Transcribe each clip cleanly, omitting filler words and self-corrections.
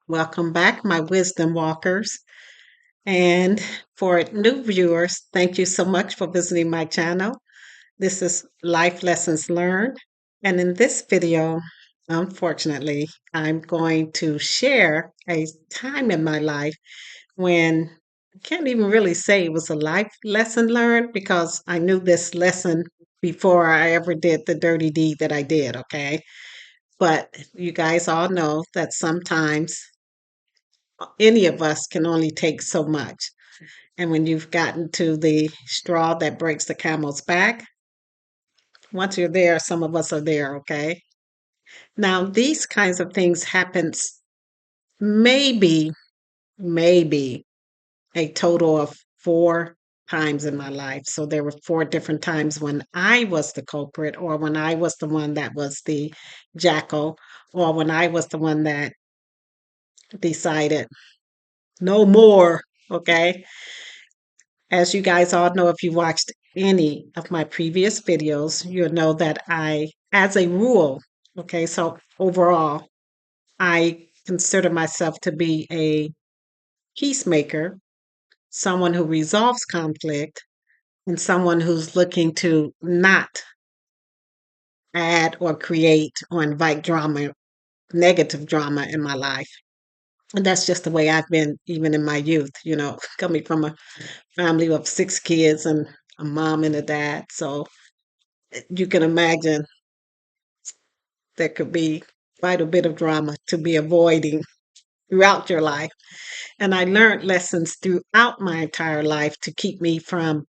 Welcome back, my wisdom walkers. And for new viewers, thank you so much for visiting my channel. This is Life Lessons Learned. And in this video, unfortunately, I'm going to share a time in my life when I can't even really say it was a life lesson learned because I knew this lesson before I ever did the dirty deed that I did, okay? But you guys all know that sometimes any of us can only take so much. And when you've gotten to the straw that breaks the camel's back, once you're there, some of us are there, okay? Now, these kinds of things happens maybe, maybe a total of 4 times in my life. So there were 4 different times when I was the culprit, or when I was the one that was the jackal, or when I was the one that decided no more, okay? As you guys all know, if you watched any of my previous videos, you'll know that as a rule, okay, so overall, I consider myself to be a peacemaker, someone who resolves conflict, and someone who's looking to not add or create or invite drama, negative drama in my life. And that's just the way I've been, even in my youth, coming from a family of 6 kids and a mom and a dad. So you can imagine there could be quite a bit of drama to be avoiding throughout your life. And I learned lessons throughout my entire life to keep me from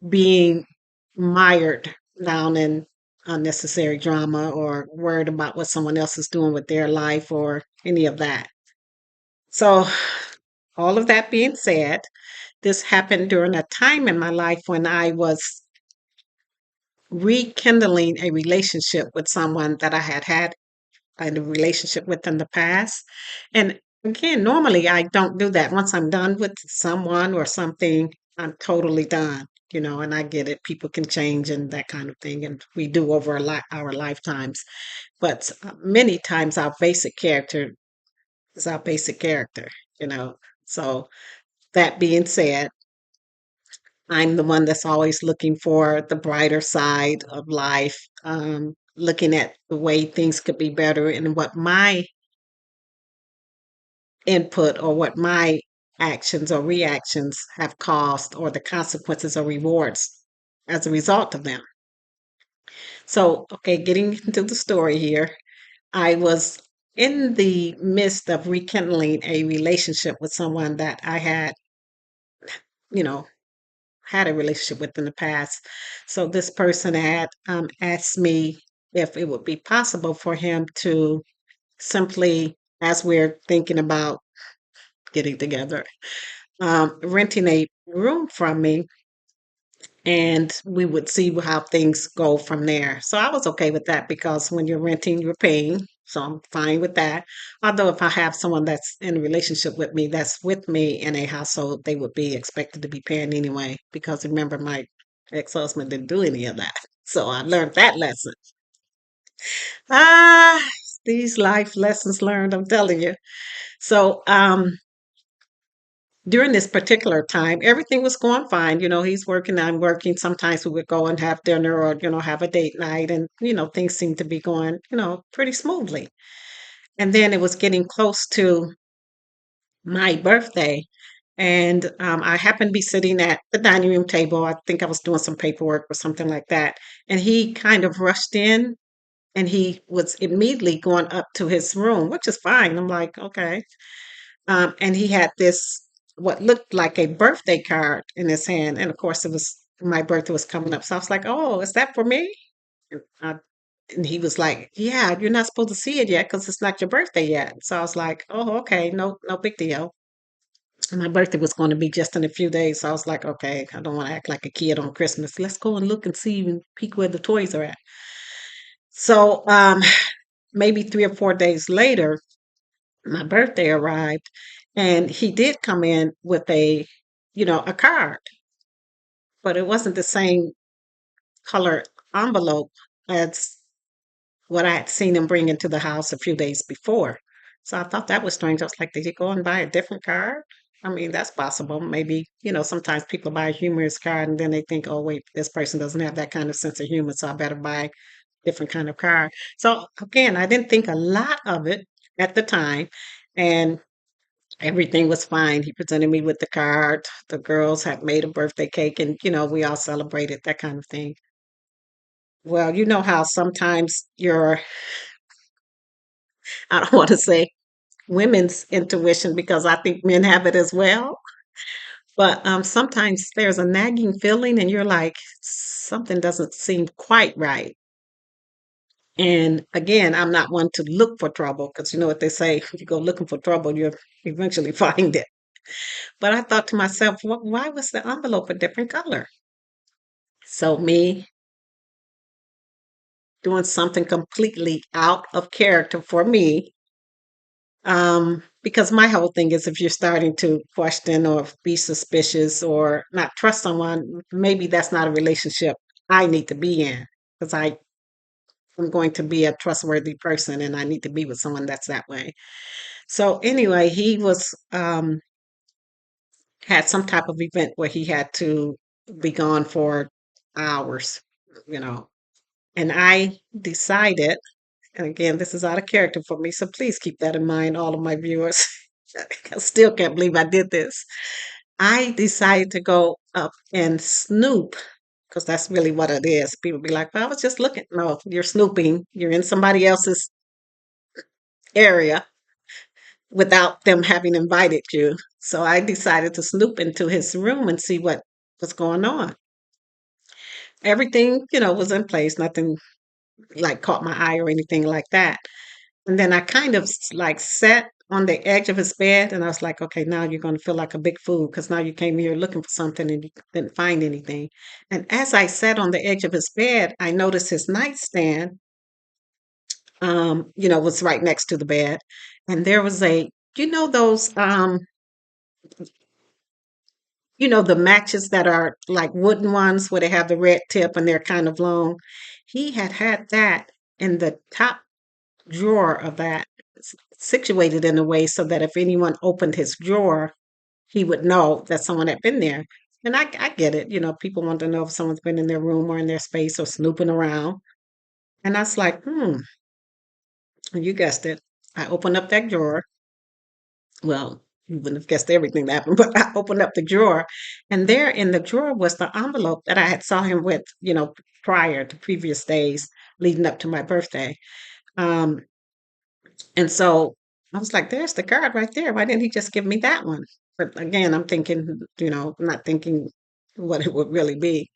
being mired down in unnecessary drama or worried about what someone else is doing with their life or any of that. So, all of that being said, this happened during a time in my life when I was rekindling a relationship with someone that I had a relationship with in the past. And again, normally I don't do that. Once I'm done with someone or something, I'm totally done, and I get it. People can change and that kind of thing. And we do over our lifetimes. But many times our basic character is our basic character, you know. So that being said, I'm the one that's always looking for the brighter side of life, looking at the way things could be better and what my input or what my actions or reactions have caused or the consequences or rewards as a result of them. So, okay, getting into the story here, I was in the midst of rekindling a relationship with someone that I you know, had a relationship with in the past. So this person had asked me if it would be possible for him to simply, as we're thinking about getting together, renting a room from me, and we would see how things go from there. So I was okay with that because when you're renting, you're paying. So I'm fine with that. Although if I have someone that's in a relationship with me, that's with me in a household, they would be expected to be paying anyway. Because remember, my ex-husband didn't do any of that. So I learned that lesson. Ah, these life lessons learned, I'm telling you. So during this particular time, everything was going fine. He's working, I'm working. Sometimes we would go and have dinner or, have a date night, and, things seemed to be going, pretty smoothly. And then it was getting close to my birthday. And I happened to be sitting at the dining room table. I think I was doing some paperwork or something like that. And he kind of rushed in and he was immediately going up to his room, which is fine. I'm like, okay. And he had this what looked like a birthday card in his hand, and of course, it was my birthday was coming up, so I was like, "Oh, is that for me?" And, and he was like, "Yeah, you're not supposed to see it yet because it's not your birthday yet." So I was like, "Oh, okay, no, no big deal." And my birthday was going to be just in a few days, so I was like, "Okay, I don't want to act like a kid on Christmas. Let's go and look and see and peek where the toys are at." So maybe 3 or 4 days later, my birthday arrived, and he did come in with a card, but it wasn't the same color envelope as what I had seen him bring into the house a few days before. So I thought that was strange. I was like, did he go and buy a different card? I mean, that's possible. Maybe, sometimes people buy a humorous card and then they think, oh, wait, this person doesn't have that kind of sense of humor, so I better buy a different kind of card. So again, I didn't think a lot of it at the time. And everything was fine. He presented me with the card. The girls had made a birthday cake and, we all celebrated that kind of thing. Well, you know how sometimes I don't want to say women's intuition because I think men have it as well. But sometimes there's a nagging feeling and you're like, something doesn't seem quite right. And again, I'm not one to look for trouble because you know what they say, if you go looking for trouble, you'll eventually find it. But I thought to myself, why was the envelope a different color? So me doing something completely out of character for me. Because my whole thing is if you're starting to question or be suspicious or not trust someone, maybe that's not a relationship I need to be in because I'm going to be a trustworthy person and I need to be with someone that's that way. So anyway, he was had some type of event where he had to be gone for hours, you know. And I decided, and again, this is out of character for me, so please keep that in mind, all of my viewers. I still can't believe I did this. I decided to go up and snoop because that's really what it is. People be like, well, I was just looking. No, you're snooping. You're in somebody else's area without them having invited you. So I decided to snoop into his room and see what was going on. Everything, was in place. Nothing like caught my eye or anything like that. And then I kind of like sat on the edge of his bed and I was like, okay, now you're going to feel like a big fool because now you came here looking for something and you didn't find anything. And as I sat on the edge of his bed, I noticed his nightstand, was right next to the bed. And there was those, the matches that are like wooden ones where they have the red tip and they're kind of long. He had that in the top drawer of that situated in a way so that if anyone opened his drawer, he would know that someone had been there. And I get it. People want to know if someone's been in their room or in their space or snooping around. And I was like, you guessed it. I opened up that drawer. Well, you wouldn't have guessed everything that happened, but I opened up the drawer, and there in the drawer was the envelope that I had saw him with, prior to previous days leading up to my birthday. Um, And so I was like, there's the card right there. Why didn't he just give me that one? But again, I'm thinking, not thinking what it would really be.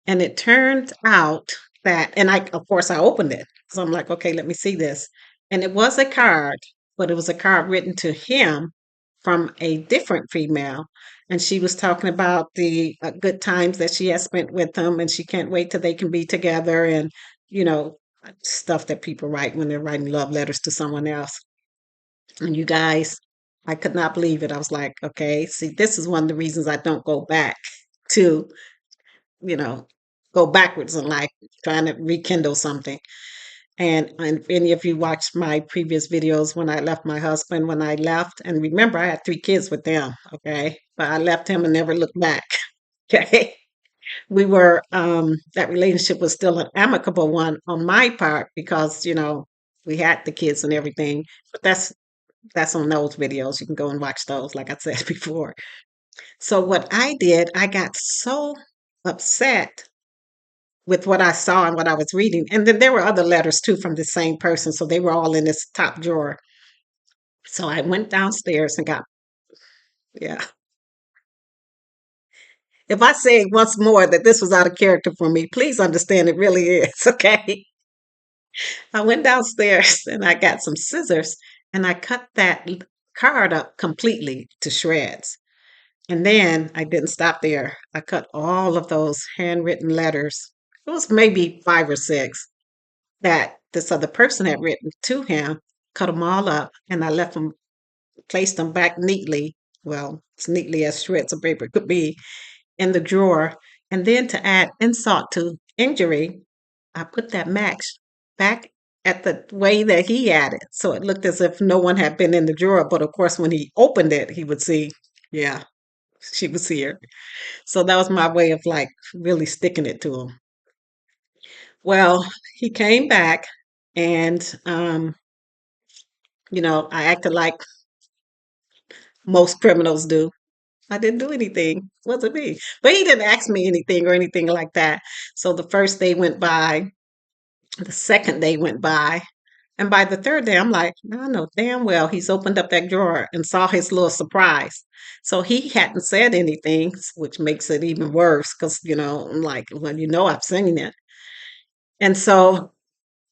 And it turned out that, and of course, I opened it. So I'm like, okay, let me see this. And it was a card, but it was a card written to him from a different female. And she was talking about the good times that she has spent with him and she can't wait till they can be together and, you know, stuff that people write when they're writing love letters to someone else. And you guys, I could not believe it. I was like, okay, see, this is one of the reasons I don't go back to, you know, go backwards in life, trying to rekindle something. And if any of you watched my previous videos when I left my husband, when I left, and remember, I had 3 kids with them, okay? But I left him and never looked back, okay? That relationship was still an amicable one on my part because, we had the kids and everything. But that's on those videos. You can go and watch those, like I said before. So what I did, I got so upset with what I saw and what I was reading. And then there were other letters too from the same person. So they were all in this top drawer. So I went downstairs and got, yeah. If I say once more that this was out of character for me, please understand it really is, okay? I went downstairs and I got some scissors and I cut that card up completely to shreds. And then I didn't stop there. I cut all of those handwritten letters. It was maybe 5 or 6 that this other person had written to him, cut them all up, and I left them, placed them back neatly, well, as neatly as shreds of paper could be, in the drawer. And then to add insult to injury, I put that match back at the way that he had it. So it looked as if no one had been in the drawer. But of course, when he opened it, he would see, yeah, she was here. So that was my way of like really sticking it to him. Well, he came back and, I acted like most criminals do. I didn't do anything. Wasn't me. But he didn't ask me anything or anything like that. So the first day went by, the second day went by, and by the third day, I'm like, I know damn well he's opened up that drawer and saw his little surprise. So he hadn't said anything, which makes it even worse because, I'm like, well, I've seen it. And so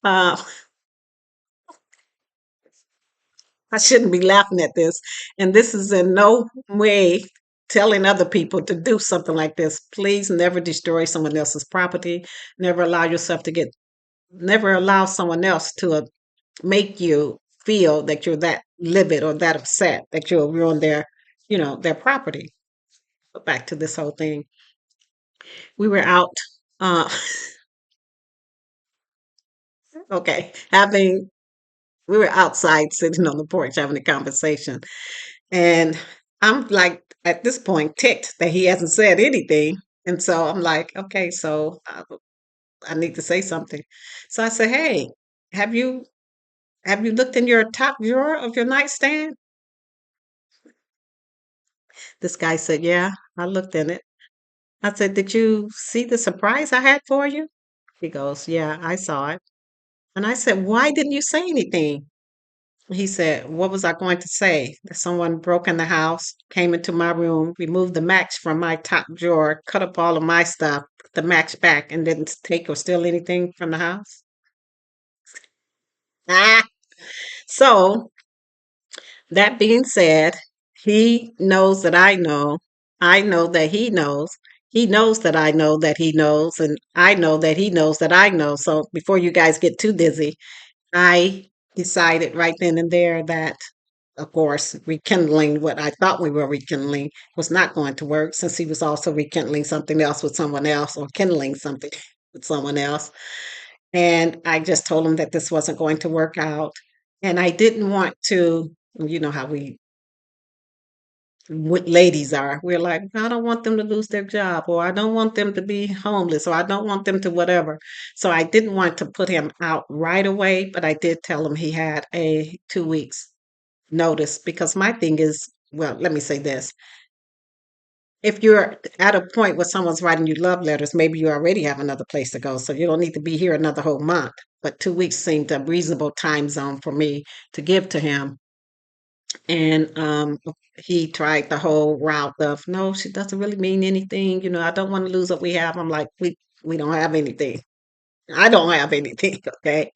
uh, I shouldn't be laughing at this. And this is in no way telling other people to do something like this. Please never destroy someone else's property. Never allow yourself to get, never allow someone else to make you feel that you're that livid or that upset that you'll ruin their property. But back to this whole thing. We were out, uh, okay, we were outside sitting on the porch having a conversation. And I'm like, at this point, ticked that he hasn't said anything. And so I'm like, okay, so I need to say something. So I said, hey, have you have you looked in your top drawer of your nightstand? This guy said, yeah, I looked in it. I said, did you see the surprise I had for you? He goes, yeah, I saw it. And I said, why didn't you say anything? He said, what was I going to say? That someone broke in the house, came into my room, removed the match from my top drawer, cut up all of my stuff, put the match back, and didn't take or steal anything from the house? Ah! So, that being said, he knows that I know. I know that he knows. He knows that I know that he knows. And I know that he knows that I know. So, before you guys get too dizzy, I decided right then and there that, of course, rekindling what I thought we were rekindling was not going to work since he was also rekindling something else with someone else or kindling something with someone else. And I just told him that this wasn't going to work out. And I didn't want to, you know how we what ladies are. We're like, I don't want them to lose their job, or I don't want them to be homeless, or I don't want them to whatever. So I didn't want to put him out right away, but I did tell him he had a 2 weeks notice because my thing is, well, let me say this. If you're at a point where someone's writing you love letters, maybe you already have another place to go. So you don't need to be here another whole month. But 2 weeks seemed a reasonable time zone for me to give to him. And he tried the whole route of, no, she doesn't really mean anything. I don't want to lose what we have. I'm like, we don't have anything. I don't have anything. Okay.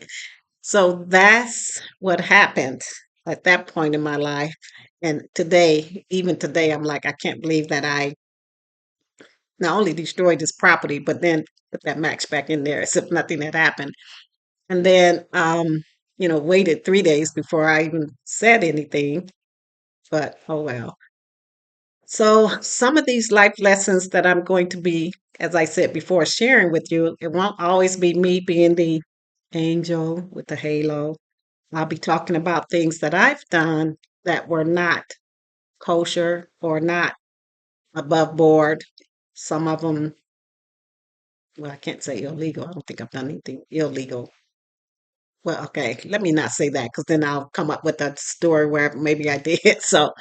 So that's what happened at that point in my life. And today, even today, I'm like, I can't believe that I not only destroyed his property, but then put that match back in there as if nothing had happened. And then, waited 3 days before I even said anything. But oh well. So, some of these life lessons that I'm going to be, as I said before, sharing with you, it won't always be me being the angel with the halo. I'll be talking about things that I've done that were not kosher or not above board. Some of them, well, I can't say illegal. I don't think I've done anything illegal. Well, okay, let me not say that because then I'll come up with a story where maybe I did. So,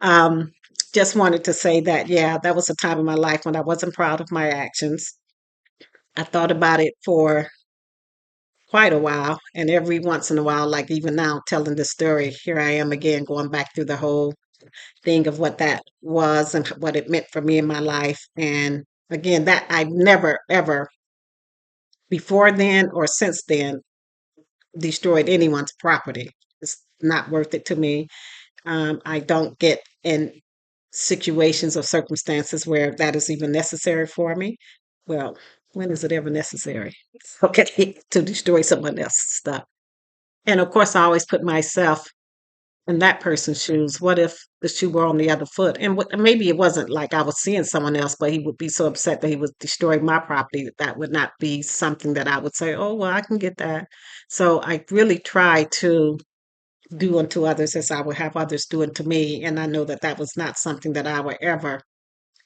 Um, just wanted to say that, yeah, that was a time in my life when I wasn't proud of my actions. I thought about it for quite a while, and every once in a while, like even now, telling this story, here I am again, going back through the whole thing of what that was and what it meant for me in my life. And again, that I've never, ever before then or since then destroyed anyone's property. It's not worth it to me. I don't get in situations or circumstances where that is even necessary for me. Well, when is it ever necessary? Okay, to destroy someone else's stuff. And of course, I always put myself in that person's shoes. What if the shoe were on the other foot. And maybe it wasn't like I was seeing someone else, but he would be so upset that he was destroying my property that that would not be something that I would say, oh, well, I can get that. So I really try to do unto others as I would have others do unto me. And I know that that was not something that I would ever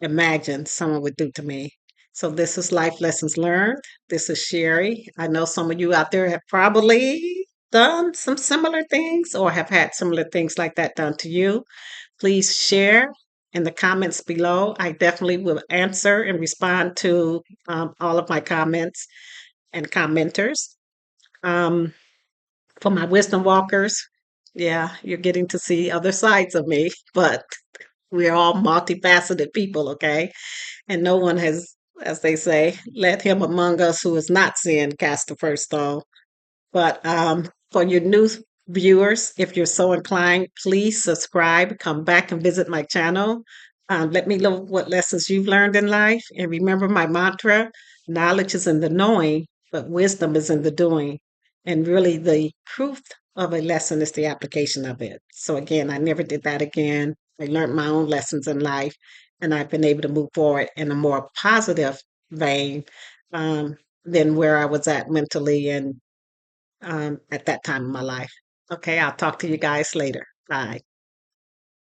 imagine someone would do to me. So this is Life Lessons Learned. This is Sherry. I know some of you out there have probably done some similar things or have had similar things like that done to you. Please share in the comments below. I definitely will answer and respond to all of my comments and commenters. Um, for my wisdom walkers, yeah, you're getting to see other sides of me, but we're all multifaceted people, okay? And no one has, as they say, let him among us who is not sin cast the first stone. But for your new viewers, if you're so inclined, please subscribe, come back and visit my channel. Let me know what lessons you've learned in life. And remember my mantra, knowledge is in the knowing, but wisdom is in the doing. And really, the truth of a lesson is the application of it. So, again, I never did that again. I learned my own lessons in life, and I've been able to move forward in a more positive vein than where I was at mentally and at that time in my life. Okay, I'll talk to you guys later. Bye.